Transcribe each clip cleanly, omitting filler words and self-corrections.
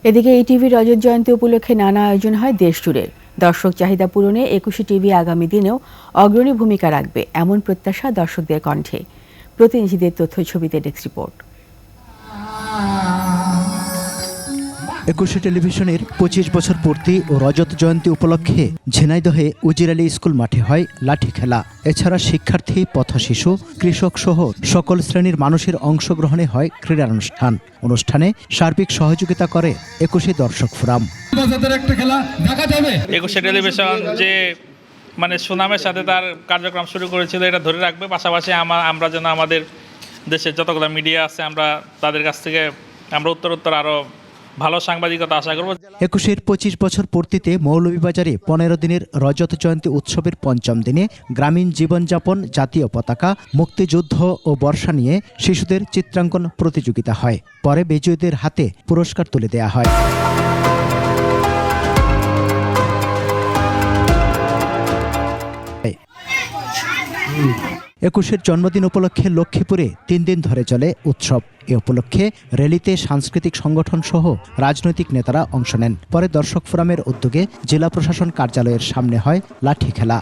এদিকে এই টিভি রজত জয়ন্তী উপলক্ষে নানা আয়োজন হয় দেশ জুড়ে। দর্শক চাহিদা পূরণে ২১ টিভি আগামী দিনেও অগ্রণী ভূমিকা রাখবে এমন প্রত্যাশা দর্শকদের কণ্ঠে। প্রতিনিধিদের তথ্য ছবিতে ডেস্ক রিপোর্ট। ২১ টেলিভিশনের ২৫ বছর পূর্তি ও রজত জয়ন্তী উপলক্ষে ঝিনাইদহে উজির আলী স্কুল মাঠে হয় লাঠি খেলা। এছাড়া শিক্ষার্থী, পথশিশু, কৃষক সহ সকল শ্রেণীর মানুষের অংশগ্রহণে হয় ক্রীড়া অনুষ্ঠানে সার্বিক সহযোগিতা করে ২১ দর্শক ফোরাম। ২১ টেলিভিশন যে সুনামের সাথে তার কার্যক্রম শুরু করেছিল, এটা ধরে রাখবে। পাশাপাশি আমরা যেন আমাদের দেশের যতগুলো মিডিয়া আছে আমরা তাদের কাছ থেকে আমরা উত্তরোত্তর আরো ভালো সাংবাদিকতা আশা করব। ২১-এর ২৫ বছর পূর্তিতে মৌলভীবাজারে ১৫ দিনের রজত জয়ন্তী উৎসবের পঞ্চম দিনে গ্রামীণ জীবনযাপন, জাতীয় পতাকা, মুক্তিযুদ্ধ ও বর্ষা নিয়ে শিশুদের চিত্রাঙ্কন প্রতিযোগিতা হয়। পরে বিজয়ীদের হাতে পুরস্কার তুলে দেয়া হয়। ২১-এর জন্মদিন উপলক্ষে লক্ষ্মীপুরে ৩ দিন ধরে চলে উৎসব। এ উপলক্ষে র্যালিতে সাংস্কৃতিক সংগঠন সহ রাজনৈতিক নেতারা অংশ নেন। পরে দর্শক ফোরামের উদ্যোগে জেলা প্রশাসন কার্যালয়ের সামনে হয় লাঠি খেলা।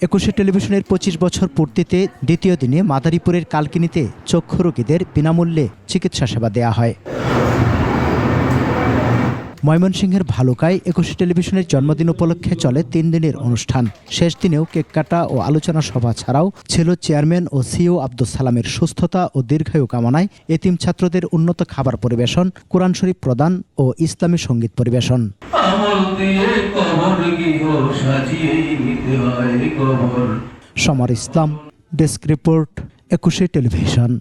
২১ টেলিভিশনের ২৫ বছর পূর্তিতে দ্বিতীয় দিনে মাদারীপুরের কালকিনিতে চক্ষু রোগীদের বিনামূল্যে চিকিৎসা সেবা দেয়া হয়। ময়মনসিংহের ভালুকায় ২১ টেলিভিশনের জন্মদিন উপলক্ষে চলে ৩ দিনের অনুষ্ঠান। শেষ দিনেও কেক কাটা ও আলোচনা সভা ছাড়াও ছিল চেয়ারম্যান ও সিইও আব্দুস সালামের সুস্থতা ও দীর্ঘায়ু কামনায় এতিম ছাত্রদের উন্নত খাবার পরিবেশন, কোরআন শরীফ প্রদান ও ইসলামী সঙ্গীত পরিবেশন। সমর ইসলাম, ডেস্ক রিপোর্ট, ২১ টেলিভিশন।